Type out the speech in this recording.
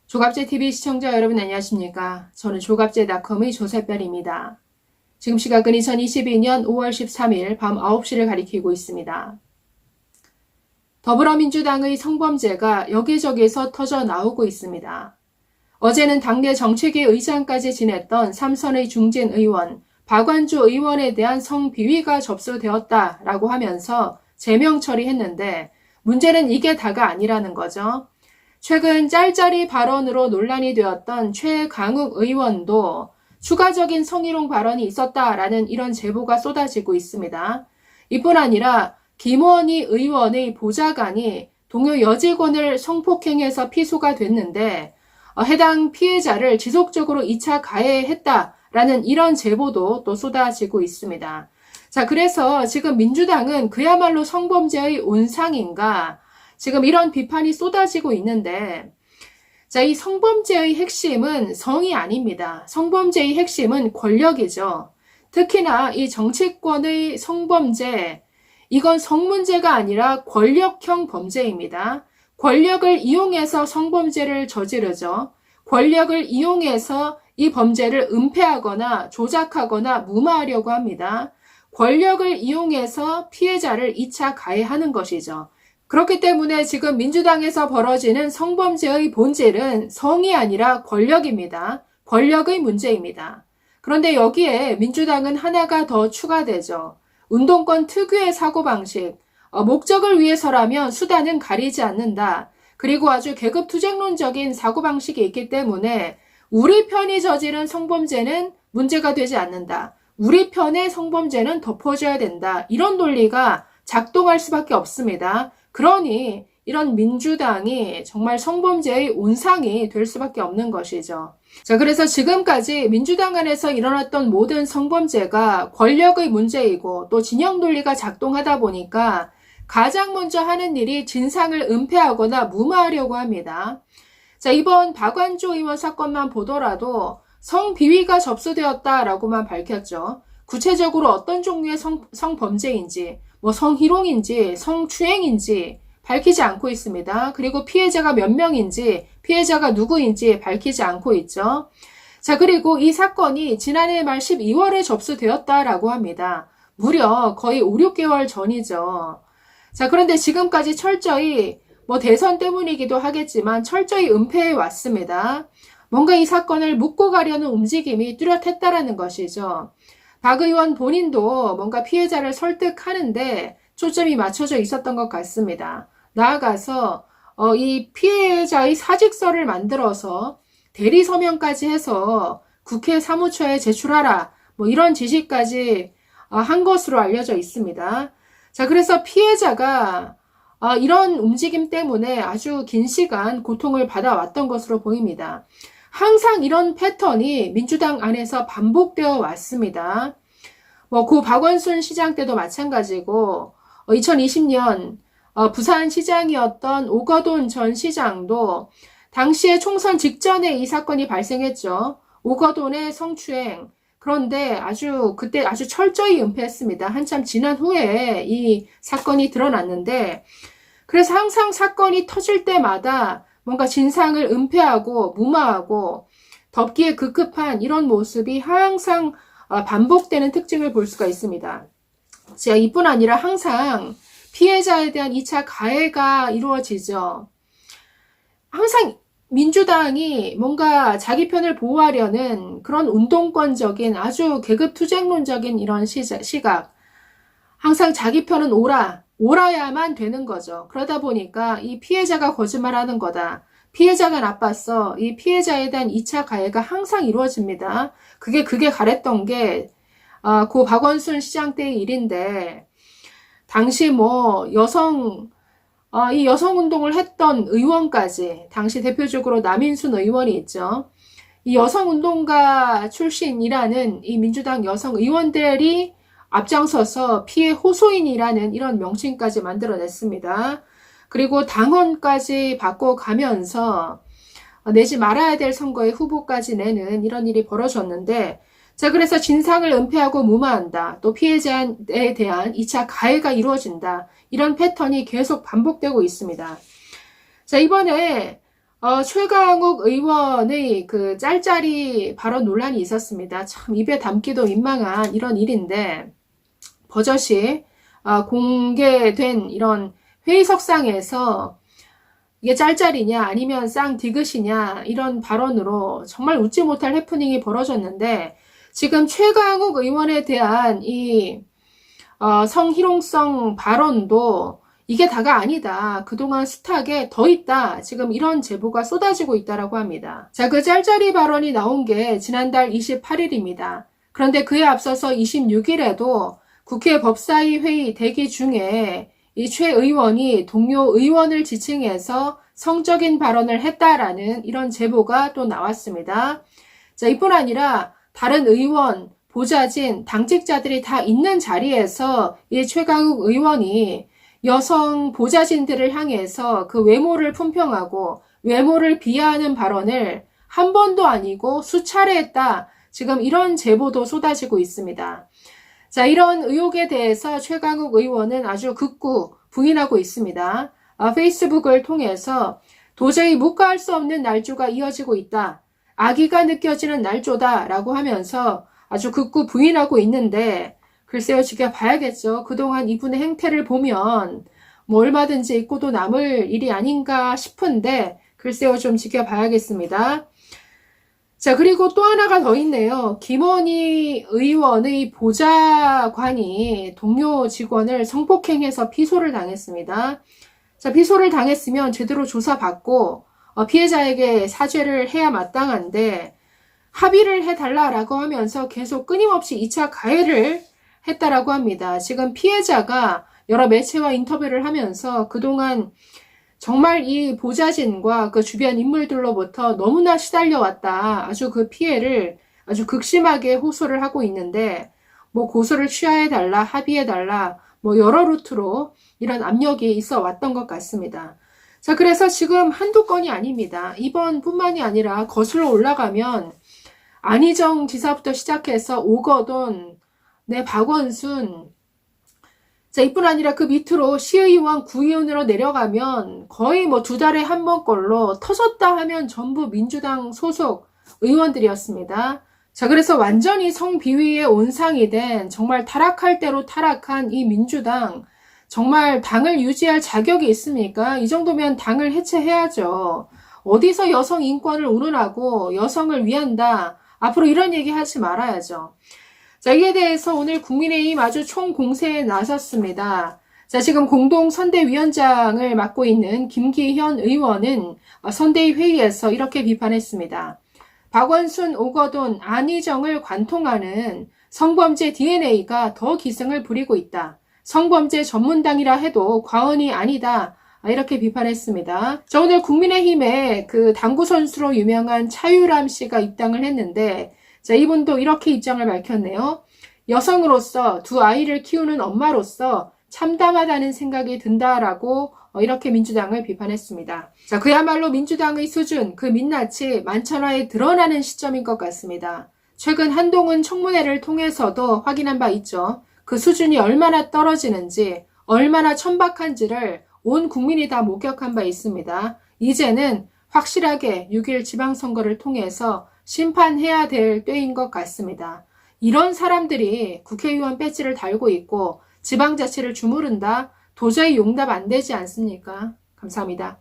조갑제TV 시청자 여러분 안녕하십니까? 저는 조갑제닷컴의 조세별입니다. 지금 시각은 2022년 5월 13일 밤 9시를 가리키고 있습니다. 더불어민주당의 성범죄가 여기저기서 터져 나오고 있습니다. 어제는 당내 정책위 의장까지 지냈던 삼선의 중진 의원, 박완주 의원에 대한 성비위가 접수되었다라고 하면서 제명 처리했는데 문제는 이게 다가 아니라는 거죠. 최근 짤짤이 발언으로 논란이 되었던 최강욱 의원도 추가적인 성희롱 발언이 있었다라는 이런 제보가 쏟아지고 있습니다. 이뿐 아니라 김원희 의원의 보좌관이 동료 여직원을 성폭행해서 피소가 됐는데 해당 피해자를 지속적으로 2차 가해했다라는 이런 제보도 또 쏟아지고 있습니다. 자, 그래서 지금 민주당은 그야말로 성범죄의 온상인가 지금 이런 비판이 쏟아지고 있는데, 자, 이 성범죄의 핵심은 성이 아닙니다. 성범죄의 핵심은 권력이죠. 특히나 이 정치권의 성범죄, 이건 성문제가 아니라 권력형 범죄입니다. 권력을 이용해서 성범죄를 저지르죠. 권력을 이용해서 이 범죄를 은폐하거나 조작하거나 무마하려고 합니다. 권력을 이용해서 피해자를 2차 가해하는 것이죠. 그렇기 때문에 지금 민주당에서 벌어지는 성범죄의 본질은 성이 아니라 권력입니다. 권력의 문제입니다. 그런데 여기에 민주당은 하나가 더 추가되죠. 운동권 특유의 사고방식, 목적을 위해서라면 수단은 가리지 않는다. 그리고 아주 계급투쟁론적인 사고방식이 있기 때문에 우리 편이 저지른 성범죄는 문제가 되지 않는다. 우리 편의 성범죄는 덮어줘야 된다. 이런 논리가 작동할 수밖에 없습니다. 그러니 이런 민주당이 정말 성범죄의 온상이 될 수밖에 없는 것이죠. 자, 그래서 지금까지 민주당 안에서 일어났던 모든 성범죄가 권력의 문제이고 또 진영 논리가 작동하다 보니까 가장 먼저 하는 일이 진상을 은폐하거나 무마하려고 합니다. 자, 이번 박완주 의원 사건만 보더라도 성비위가 접수되었다라고만 밝혔죠. 구체적으로 어떤 종류의 성범죄인지, 성희롱인지, 성추행인지 밝히지 않고 있습니다. 그리고 피해자가 몇 명인지, 피해자가 누구인지 밝히지 않고 있죠. 자, 그리고 이 사건이 지난해 말 12월에 접수되었다라고 합니다. 무려 거의 5, 6개월 전이죠. 자, 그런데 지금까지 철저히 대선 때문이기도 하겠지만 철저히 은폐해 왔습니다. 뭔가 이 사건을 묻고 가려는 움직임이 뚜렷했다라는 것이죠. 박 의원 본인도 뭔가 피해자를 설득하는데 초점이 맞춰져 있었던 것 같습니다. 나아가서 이 피해자의 사직서를 만들어서 대리 서명까지 해서 국회 사무처에 제출하라 이런 지시까지 한 것으로 알려져 있습니다. 자, 그래서 피해자가 이런 움직임 때문에 아주 긴 시간 고통을 받아왔던 것으로 보입니다. 항상 이런 패턴이 민주당 안에서 반복되어 왔습니다. 고 박원순 시장 때도 마찬가지고 2020년 부산시장이었던 오거돈 전 시장도 당시에 총선 직전에 이 사건이 발생했죠. 오거돈의 성추행. 그런데 그때 아주 철저히 은폐했습니다. 한참 지난 후에 이 사건이 드러났는데, 그래서 항상 사건이 터질 때마다 뭔가 진상을 은폐하고 무마하고 덮기에 급급한 이런 모습이 항상 반복되는 특징을 볼 수가 있습니다. 자, 이뿐 아니라 항상 피해자에 대한 2차 가해가 이루어지죠. 항상 민주당이 뭔가 자기 편을 보호하려는 그런 운동권적인 아주 계급투쟁론적인 이런 시각. 항상 자기 편은 옳아야만 되는 거죠. 그러다 보니까 이 피해자가 거짓말하는 거다. 피해자가 나빴어. 이 피해자에 대한 2차 가해가 항상 이루어집니다. 그게 가랬던 게 고 박원순 시장 때의 일인데, 당시 이 여성운동을 했던 의원까지, 당시 대표적으로 남인순 의원이 있죠. 이 여성운동가 출신이라는 이 민주당 여성 의원들이 앞장서서 피해 호소인이라는 이런 명칭까지 만들어냈습니다. 그리고 당원까지 바꿔가면서 내지 말아야 될 선거에 후보까지 내는 이런 일이 벌어졌는데, 자, 그래서 진상을 은폐하고 무마한다. 또 피해자에 대한 2차 가해가 이루어진다. 이런 패턴이 계속 반복되고 있습니다. 자, 이번에 최강욱 의원의 그 짤짤이 발언 논란이 있었습니다. 참 입에 담기도 민망한 이런 일인데 버젓이 공개된 이런 회의석상에서 이게 짤짤이냐 아니면 쌍디귿이냐 이런 발언으로 정말 웃지 못할 해프닝이 벌어졌는데 지금 최강욱 의원에 대한 이 성희롱성 발언도 이게 다가 아니다. 그동안 스탁에 더 있다. 지금 이런 제보가 쏟아지고 있다라고 합니다. 자, 그 짤짤이 발언이 나온 게 지난달 28일입니다. 그런데 그에 앞서서 26일에도 국회 법사위 회의 대기 중에 이 최 의원이 동료 의원을 지칭해서 성적인 발언을 했다라는 이런 제보가 또 나왔습니다. 자, 이뿐 아니라 다른 의원, 보좌진, 당직자들이 다 있는 자리에서 이 최강욱 의원이 여성 보좌진들을 향해서 그 외모를 품평하고 외모를 비하하는 발언을 한 번도 아니고 수차례 했다. 지금 이런 제보도 쏟아지고 있습니다. 자, 이런 의혹에 대해서 최강욱 의원은 아주 극구 부인하고 있습니다. 페이스북을 통해서 도저히 묵과할 수 없는 날조가 이어지고 있다. 악의가 느껴지는 날조다라고 하면서 아주 극구 부인하고 있는데 글쎄요, 지켜봐야겠죠. 그동안 이분의 행태를 보면 뭐 얼마든지 잊고도 남을 일이 아닌가 싶은데 글쎄요, 좀 지켜봐야겠습니다. 자, 그리고 또 하나가 더 있네요. 김원희 의원의 보좌관이 동료 직원을 성폭행해서 피소를 당했습니다. 자, 피소를 당했으면 제대로 조사받고 피해자에게 사죄를 해야 마땅한데 합의를 해달라라고 하면서 계속 끊임없이 2차 가해를 했다라고 합니다. 지금 피해자가 여러 매체와 인터뷰를 하면서 그동안 정말 이 보좌진과 그 주변 인물들로부터 너무나 시달려왔다. 아주 그 피해를 아주 극심하게 호소를 하고 있는데 뭐 고소를 취하해달라, 합의해달라, 뭐 여러 루트로 이런 압력이 있어 왔던 것 같습니다. 자, 그래서 지금 한두 건이 아닙니다. 이번뿐만이 아니라 거슬러 올라가면 안희정 지사부터 시작해서 오거돈, 박원순, 자, 이뿐 아니라 그 밑으로 시의원, 구의원으로 내려가면 거의 뭐 2달에 한 번꼴로 터졌다 하면 전부 민주당 소속 의원들이었습니다. 자, 그래서 완전히 성비위의 온상이 된 정말 타락할 대로 타락한 이 민주당, 정말 당을 유지할 자격이 있습니까? 이 정도면 당을 해체해야죠. 어디서 여성 인권을 운운하고 여성을 위한다. 앞으로 이런 얘기 하지 말아야죠. 자, 이에 대해서 오늘 국민의힘 아주 총공세에 나섰습니다. 자, 지금 공동선대위원장을 맡고 있는 김기현 의원은 선대위 회의에서 이렇게 비판했습니다. 박원순, 오거돈, 안희정을 관통하는 성범죄 DNA가 더 기승을 부리고 있다. 성범죄 전문당이라 해도 과언이 아니다. 이렇게 비판했습니다. 자, 오늘 국민의힘에 그 당구 선수로 유명한 차유람 씨가 입당을 했는데 자, 이분도 이렇게 입장을 밝혔네요. 여성으로서 두 아이를 키우는 엄마로서 참담하다는 생각이 든다라고 이렇게 민주당을 비판했습니다. 자, 그야말로 민주당의 수준, 그 민낯이 만천하에 드러나는 시점인 것 같습니다. 최근 한동훈 청문회를 통해서도 확인한 바 있죠. 그 수준이 얼마나 떨어지는지, 얼마나 천박한지를 온 국민이 다 목격한 바 있습니다. 이제는 확실하게 6.1 지방선거를 통해서 심판해야 될 때인 것 같습니다. 이런 사람들이 국회의원 배지를 달고 있고 지방자치를 주무른다? 도저히 용납 안 되지 않습니까? 감사합니다.